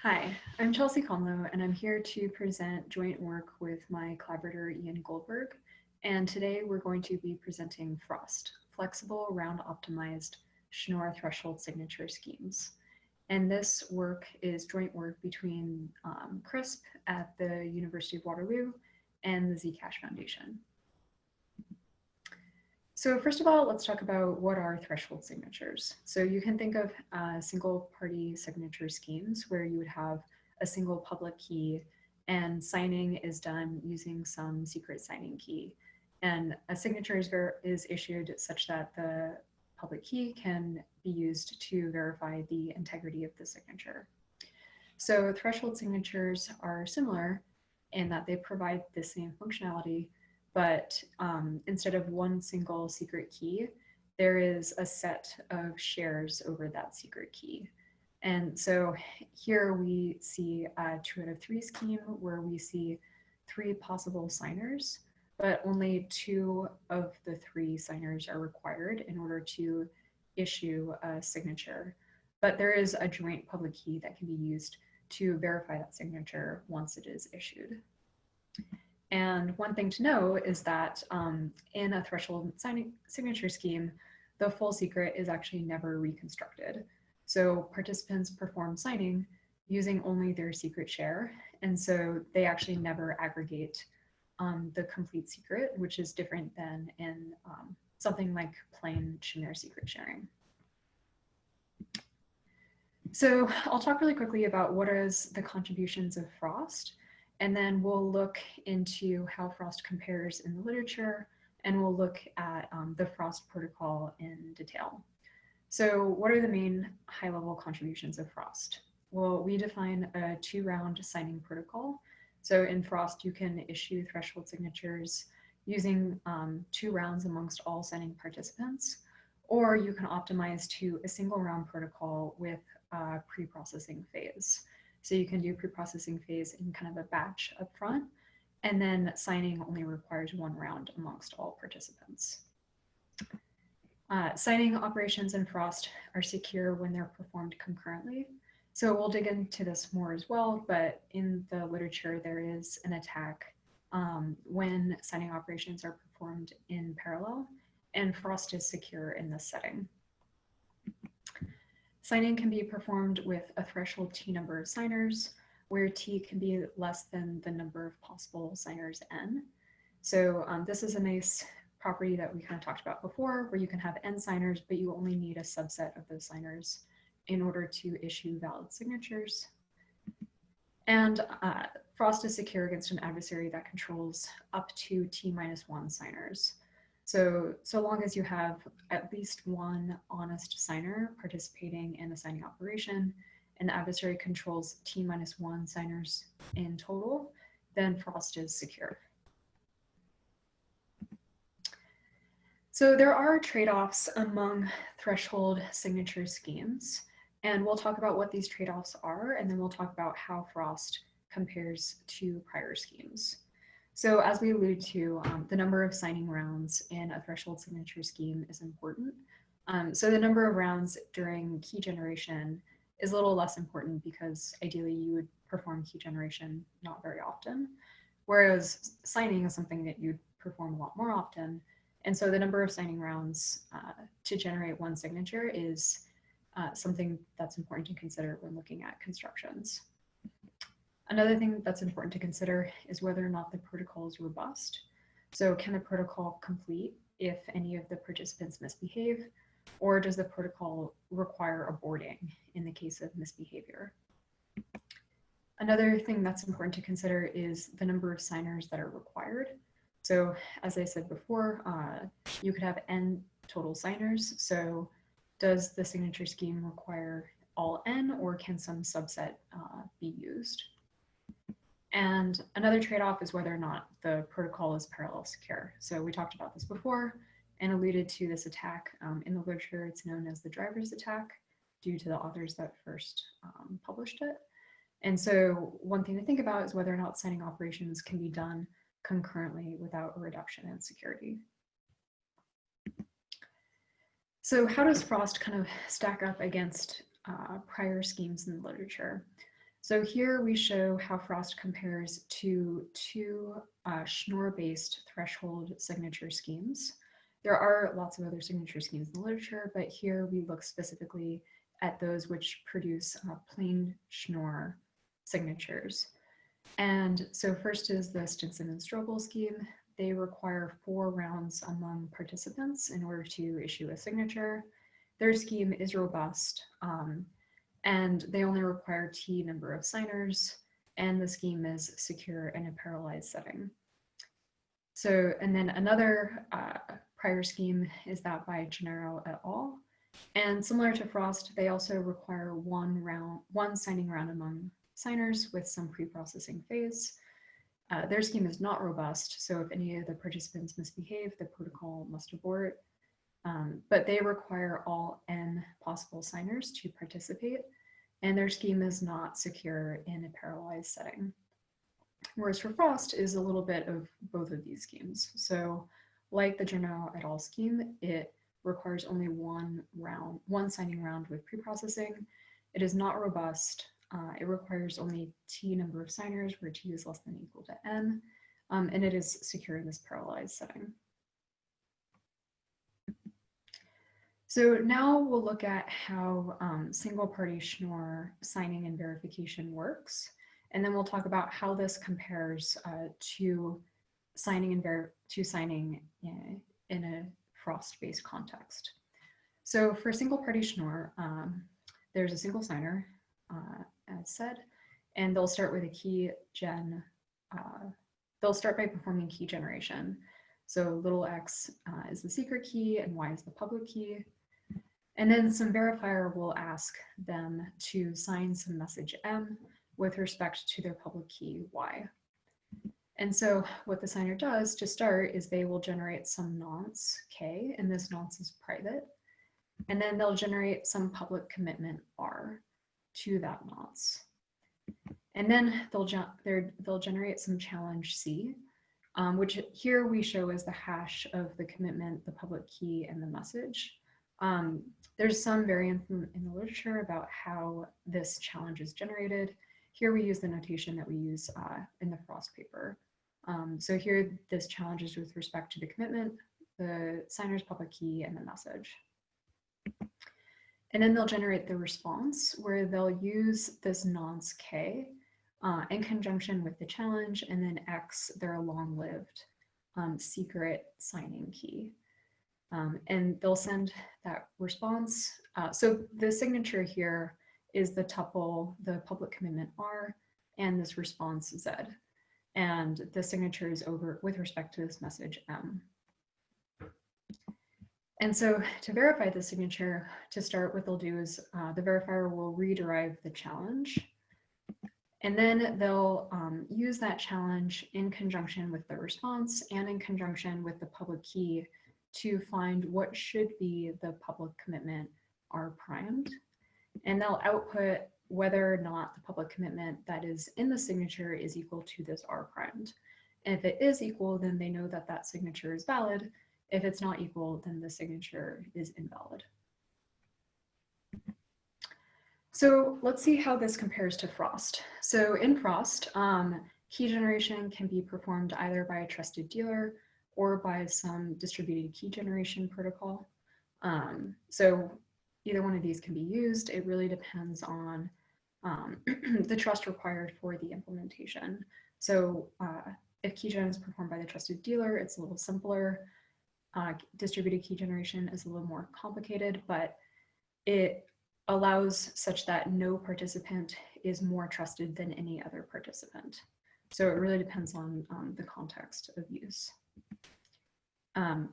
Hi, I'm Chelsea Komlo, and I'm here to present joint work with my collaborator Ian Goldberg. And today we're going to be presenting FROST, Flexible Round Optimized Schnorr Threshold Signature Schemes. And this work is joint work between CRISP at the University of Waterloo and the Zcash Foundation. So first of all, let's talk about what are threshold signatures. So you can think of single party signature schemes where you would have a single public key and signing is done using some secret signing key. And a signature is issued such that the public key can be used to verify the integrity of the signature. So threshold signatures are similar in that they provide the same functionality, but instead of one single secret key, there is a set of shares over that secret key. And so here we see a 2 out of 3 scheme where we see 3 possible signers, but only 2 of the 3 signers are required in order to issue a signature. But there is a joint public key that can be used to verify that signature once it is issued. And one thing to know is that in a threshold signature scheme, the full secret is actually never reconstructed. So participants perform signing using only their secret share. And so they actually never aggregate the complete secret, which is different than in something like plain Schnorr secret sharing. So I'll talk really quickly about what is the contributions of FROST, and then we'll look into how FROST compares in the literature, and we'll look at the FROST protocol in detail. So what are the main high-level contributions of FROST? Well, we define a 2-round signing protocol. So in FROST, you can issue threshold signatures using 2 rounds amongst all signing participants, or you can optimize to a single round protocol with a pre-processing phase. So you can do pre-processing phase in kind of a batch up front, and then signing only requires 1 round amongst all participants. Signing operations in FROST are secure when they're performed concurrently. So we'll dig into this more as well, but in the literature, there is an attack when signing operations are performed in parallel, and FROST is secure in this setting. Signing can be performed with a threshold T number of signers, where T can be less than the number of possible signers N. So this is a nice property that we kind of talked about before, where you can have N signers, but you only need a subset of those signers in order to issue valid signatures. And FROST is secure against an adversary that controls up to T-1 signers. So long as you have at least 1 honest signer participating in the signing operation and the adversary controls T-1 signers in total, then FROST is secure. So there are trade-offs among threshold signature schemes, and we'll talk about what these trade-offs are, and then we'll talk about how FROST compares to prior schemes. So as we alluded to, the number of signing rounds in a threshold signature scheme is important. So the number of rounds during key generation is a little less important because ideally you would perform key generation not very often, whereas signing is something that you'd perform a lot more often. And so the number of signing rounds to generate 1 signature is something that's important to consider when looking at constructions. Another thing that's important to consider is whether or not the protocol is robust. So can the protocol complete if any of the participants misbehave, or does the protocol require aborting in the case of misbehavior? Another thing that's important to consider is the number of signers that are required. So as I said before, you could have N total signers. So does the signature scheme require all N, or can some subset be used? And another trade-off is whether or not the protocol is parallel secure. So we talked about this before and alluded to this attack. In the literature, it's known as the Drijvers attack due to the authors that first published it. And so one thing to think about is whether or not signing operations can be done concurrently without a reduction in security. So how does FROST kind of stack up against prior schemes in the literature? So here we show how Frost compares to two Schnorr-based threshold signature schemes. There are lots of other signature schemes in the literature, but here we look specifically at those which produce plain Schnorr signatures. And so first is the Stinson and Strobel scheme. They require 4 rounds among participants in order to issue a signature. Their scheme is robust, and they only require T number of signers, and the scheme is secure in a parallelized setting. So, and then another prior scheme is that by Gennaro et al. And similar to Frost, they also require one signing round among signers with some pre-processing phase. Their scheme is not robust, so if any of the participants misbehave, the protocol must abort. But they require all n possible signers to participate, and their scheme is not secure in a parallelized setting. Whereas for Frost is a little bit of both of these schemes. So like the Gennaro et al. Scheme, it requires only one signing round with preprocessing. It is not robust. It requires only T number of signers where T is less than or equal to N, and it is secure in this parallelized setting. So now we'll look at how single party Schnorr signing and verification works. And then we'll talk about how this compares to signing in a Frost-based context. So for single party Schnorr, there's a single signer, as said, and they'll start with a key gen. They'll start by performing key generation. So little x is the secret key and y is the public key. And then some verifier will ask them to sign some message M with respect to their public key Y. And so what the signer does to start is they will generate some nonce K, and this nonce is private. And then they'll generate some public commitment R to that nonce. And then they'll generate some challenge C, which here we show as the hash of the commitment, the public key, and the message. There's some variance in the literature about how this challenge is generated. Here we use the notation that we use in the Frost paper. So here this challenge is with respect to the commitment, the signer's public key, and the message. And then they'll generate the response where they'll use this nonce K in conjunction with the challenge, and then X, their long-lived secret signing key. And they'll send that response. So the signature here is the tuple, the public commitment R, and this response Z. And the signature is over with respect to this message M. And so to verify the signature, to start, what they'll do is the verifier will rederive the challenge. And then they'll use that challenge in conjunction with the response and in conjunction with the public key to find what should be the public commitment R primed. And they'll output whether or not the public commitment that is in the signature is equal to this R primed. And if it is equal, then they know that that signature is valid. If it's not equal, then the signature is invalid. So let's see how this compares to Frost. So in Frost, key generation can be performed either by a trusted dealer or by some distributed key generation protocol. So either one of these can be used. It really depends on the trust required for the implementation. So if keygen is performed by the trusted dealer, it's a little simpler. Distributed key generation is a little more complicated, but it allows such that no participant is more trusted than any other participant. So it really depends on the context of use.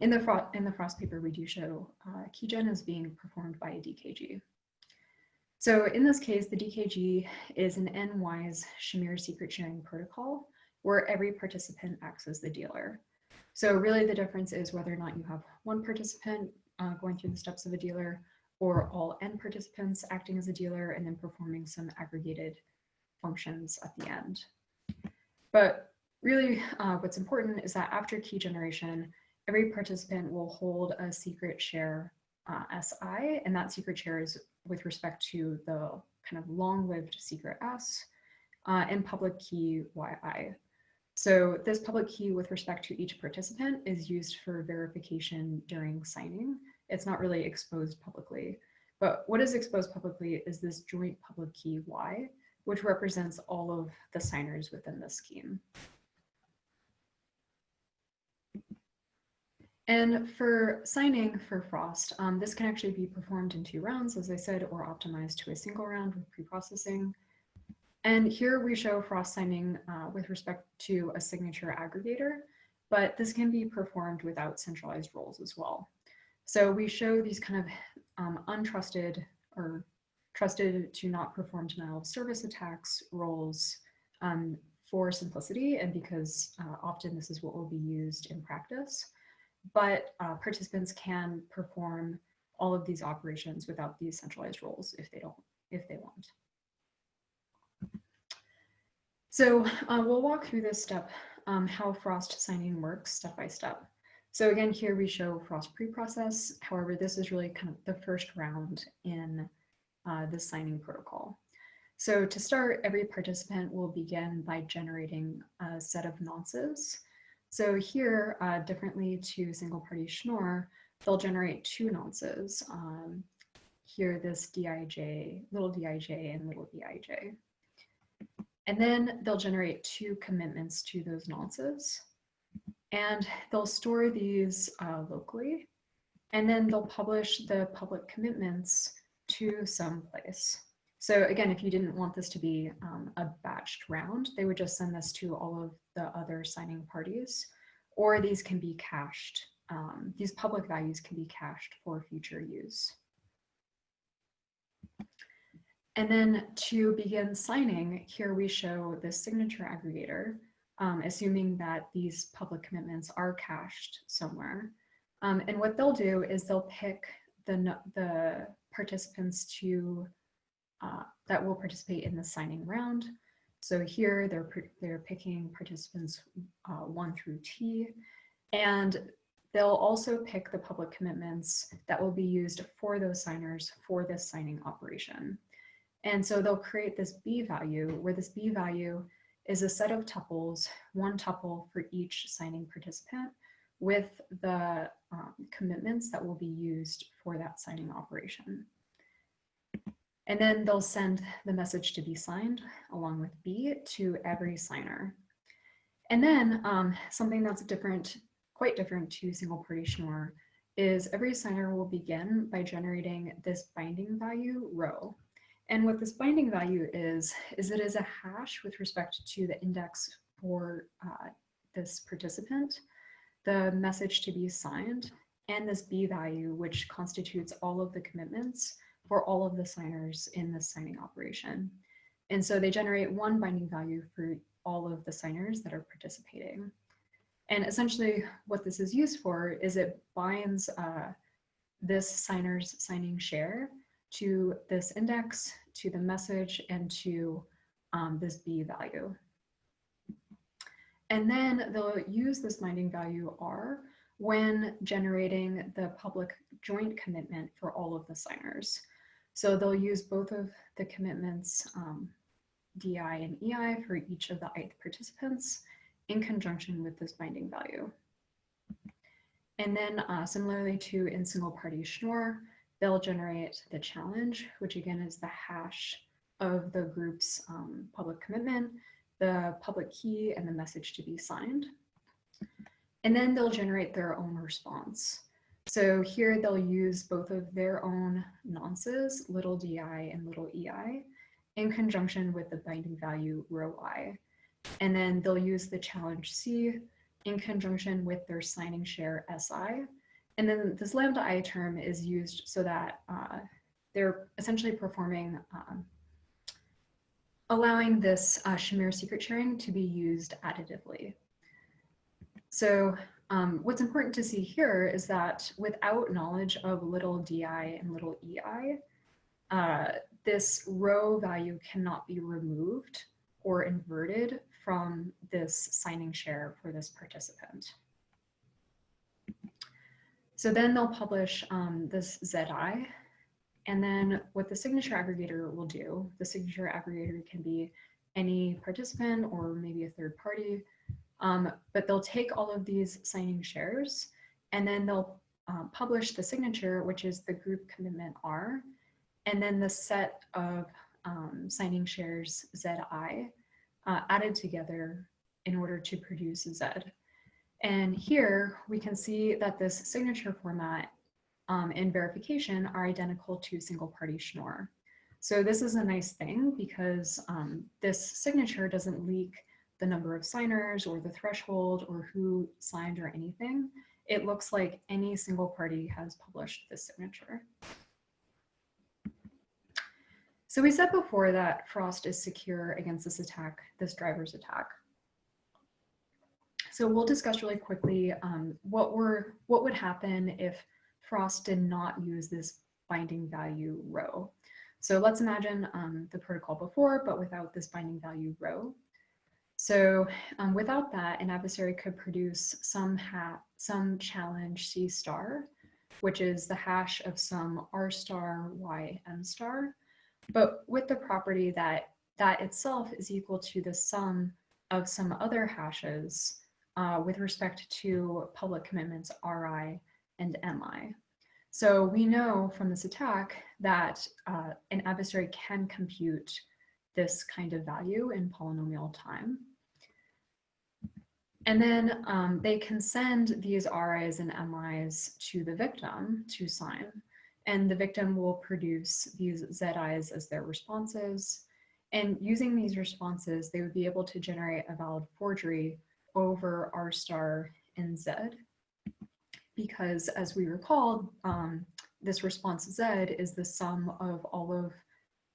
In the Frost paper, we do show keygen is being performed by a DKG. So in this case, the DKG is an n-wise Shamir secret sharing protocol where every participant acts as the dealer. So really the difference is whether or not you have one participant going through the steps of a dealer or all n participants acting as a dealer and then performing some aggregated functions at the end. But really what's important is that after key generation, every participant will hold a secret share SI, and that secret share is with respect to the kind of long-lived secret S and public key yi. So this public key with respect to each participant is used for verification during signing. It's not really exposed publicly. But what is exposed publicly is this joint public key Y, which represents all of the signers within the scheme. And for signing for Frost, this can actually be performed in 2 rounds, as I said, or optimized to a single round with pre-processing. And here we show Frost signing with respect to a signature aggregator, but this can be performed without centralized roles as well. So we show these kind of untrusted or trusted to not perform denial of service attacks roles for simplicity, and because often this is what will be used in practice. But participants can perform all of these operations without these centralized roles if they want. So we'll walk through this step, how Frost signing works step by step. So again, here we show Frost pre-process. However, this is really kind of the first round in the signing protocol. So to start, every participant will begin by generating a set of nonces. So here, differently to single party Schnorr, they'll generate 2 nonces. Here, this dij, little dij and little eij. And then they'll generate 2 commitments to those nonces. And they'll store these locally. And then they'll publish the public commitments to some place. So again, if you didn't want this to be a batched round, they would just send this to all of the other signing parties, or these can be cached. These public values can be cached for future use. And then to begin signing, here we show the signature aggregator, assuming that these public commitments are cached somewhere. And what they'll do is they'll pick the participants to that will participate in the signing round. So here they're picking participants 1 through T, and they'll also pick the public commitments that will be used for those signers for this signing operation. And so they'll create this B value, where this B value is a set of tuples, 1 tuple for each signing participant, with the commitments that will be used for that signing operation. And then they'll send the message to be signed along with B to every signer. And then something that's different, quite different to single party Schnorr, is every signer will begin by generating this binding value row. And what this binding value is it is a hash with respect to the index for this participant, the message to be signed, and this B value, which constitutes all of the commitments for all of the signers in this signing operation. And so they generate 1 binding value for all of the signers that are participating. And essentially what this is used for is it binds this signer's signing share to this index, to the message, and to this B value. And then they'll use this binding value R when generating the public joint commitment for all of the signers. So they'll use both of the commitments, DI and EI, for each of the ith participants in conjunction with this binding value. And then similarly to in single party Schnorr, they'll generate the challenge, which again is the hash of the group's public commitment, the public key, and the message to be signed. And then they'll generate their own response. So here they'll use both of their own nonces, little di and little ei, in conjunction with the binding value rho I. And then they'll use the challenge C in conjunction with their signing share SI. And then this lambda I term is used so that they're essentially performing, allowing this Shamir secret sharing to be used additively. So what's important to see here is that without knowledge of little di and little ei, this row value cannot be removed or inverted from this signing share for this participant. So then they'll publish this ZI, and then what the signature aggregator will do, the signature aggregator can be any participant or maybe a third party, but they'll take all of these signing shares and then they'll publish the signature, which is the group commitment R, and then the set of signing shares ZI added together in order to produce Z. And here we can see that this signature format and verification are identical to single party Schnorr. So this is a nice thing because this signature doesn't leak the number of signers or the threshold or who signed or anything. It looks like any single party has published this signature. So we said before that Frost is secure against this attack, this Drijvers attack. So we'll discuss really quickly what would happen if Frost did not use this binding value row. So let's imagine the protocol before, but without this binding value row. So without that, an adversary could produce some challenge C star, which is the hash of some R star Y M star, but with the property that that itself is equal to the sum of some other hashes with respect to public commitments Ri and Mi. So we know from this attack that an adversary can compute this kind of value in polynomial time. And then they can send these Ris and Mis to the victim to sign, and the victim will produce these Zis as their responses. And using these responses, they would be able to generate a valid forgery over R star and Z, because as we recall, this response Z is the sum of all of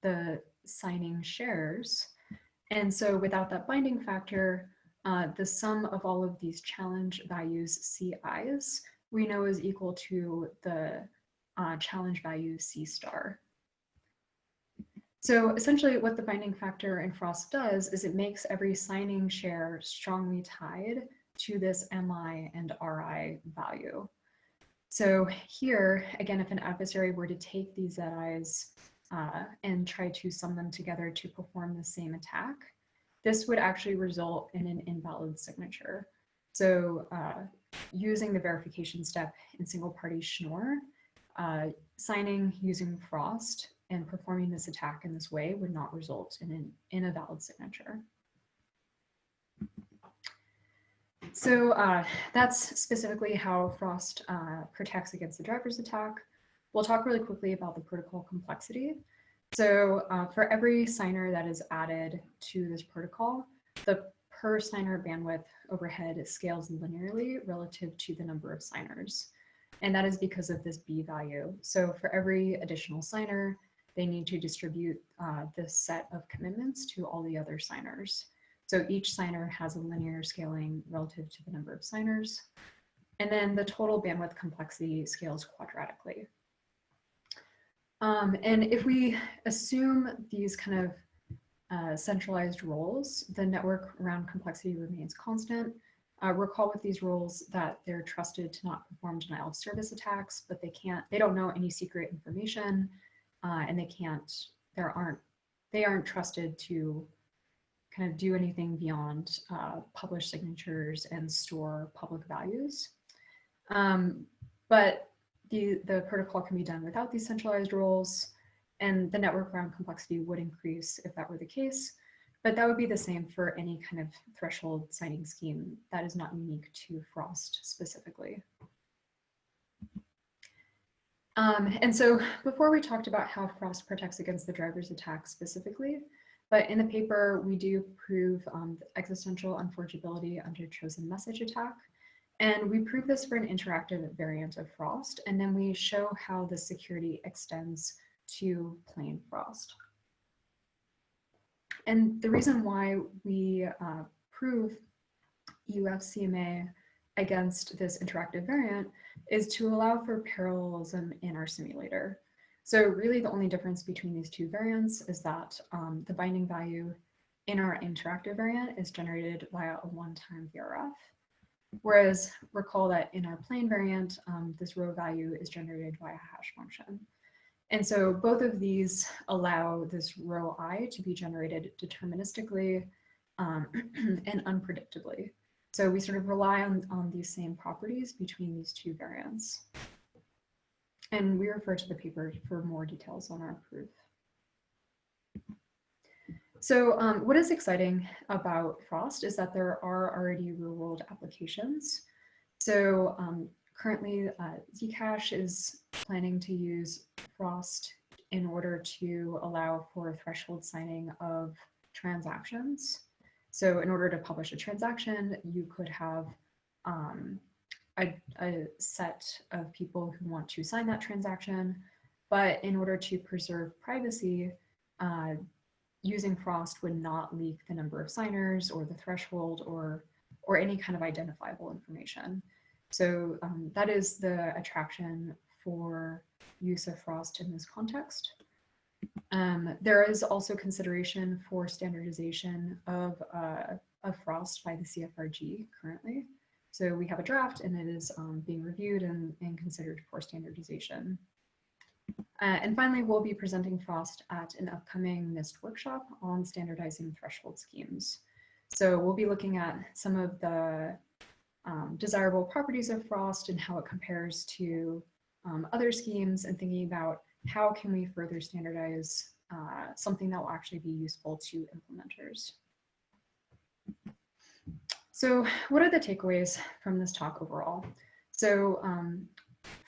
the signing shares. And so without that binding factor, the sum of all of these challenge values Ci's, we know is equal to the challenge value C star. So essentially what the binding factor in Frost does is it makes every signing share strongly tied to this Mi and Ri value. So here, again, if an adversary were to take these Zis and try to sum them together to perform the same attack, this would actually result in an invalid signature. So using the verification step in single party Schnorr, signing using Frost and performing this attack in this way would not result in a valid signature. So that's specifically how Frost protects against the Drijvers attack. We'll talk really quickly about the protocol complexity. So for every signer that is added to this protocol, the per signer bandwidth overhead scales linearly relative to the number of signers. And that is because of this B value. So for every additional signer, they need to distribute this set of commitments to all the other signers. So each signer has a linear scaling relative to the number of signers. And then the total bandwidth complexity scales quadratically. And if we assume these kind of centralized roles, the network around complexity remains constant. Recall with these roles that they're trusted to not perform denial of service attacks, but they don't know any secret information, and they aren't trusted to kind of do anything beyond publish signatures and store public values. But the protocol can be done without these centralized roles, and the network around complexity would increase if that were the case. But that would be the same for any kind of threshold signing scheme that is not unique to Frost specifically. And so before we talked about how Frost protects against the Drijvers attack specifically, but in the paper, we do prove the existential unforgeability under chosen message attack. And we prove this for an interactive variant of Frost, and then we show how the security extends to plain Frost. And the reason why we prove UFCMA against this interactive variant is to allow for parallelism in our simulator. So really the only difference between these two variants is that the binding value in our interactive variant is generated via a one-time VRF. Whereas recall that in our plain variant, this row value is generated via a hash function. And so both of these allow this row I to be generated deterministically and unpredictably. So we sort of rely on these same properties between these two variants. And we refer to the paper for more details on our proof. So what is exciting about Frost is that there are already real-world applications. So currently, Zcash is planning to use Frost in order to allow for threshold signing of transactions. So in order to publish a transaction, you could have a set of people who want to sign that transaction, but in order to preserve privacy, using Frost would not leak the number of signers or the threshold or any kind of identifiable information. So that is the attraction for use of Frost in this context. There is also consideration for standardization of Frost by the CFRG currently. So we have a draft and it is being reviewed and considered for standardization. And finally, we'll be presenting Frost at an upcoming NIST workshop on standardizing threshold schemes. So we'll be looking at some of the desirable properties of Frost and how it compares to other schemes, and thinking about how can we further standardize something that will actually be useful to implementers. So what are the takeaways from this talk overall? So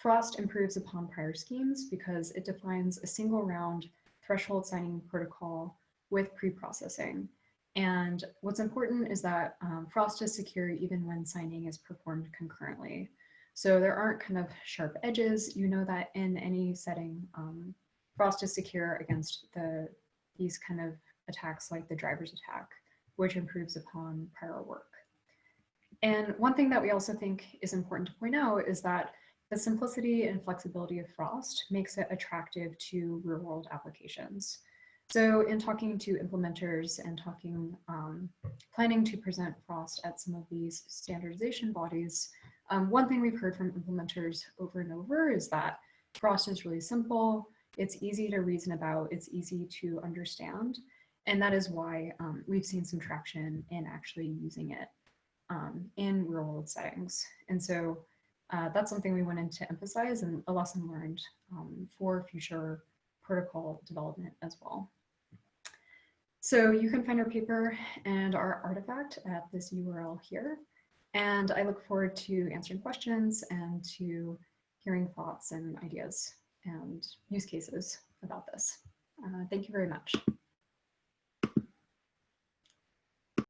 Frost improves upon prior schemes because it defines a single round threshold signing protocol with pre-processing. And what's important is that Frost is secure even when signing is performed concurrently. So there aren't kind of sharp edges. You know that in any setting, Frost is secure against these kind of attacks like the Drijvers attack, which improves upon prior work. And one thing that we also think is important to point out is that the simplicity and flexibility of Frost makes it attractive to real-world applications. So in talking to implementers and planning to present Frost at some of these standardization bodies, one thing we've heard from implementers over and over is that Frost is really simple, it's easy to reason about, it's easy to understand, and that is why we've seen some traction in actually using it in real-world settings. And so that's something we wanted to emphasize and a lesson learned for future protocol development as well. So you can find our paper and our artifact at this URL here. And I look forward to answering questions and to hearing thoughts and ideas and use cases about this. Thank you very much.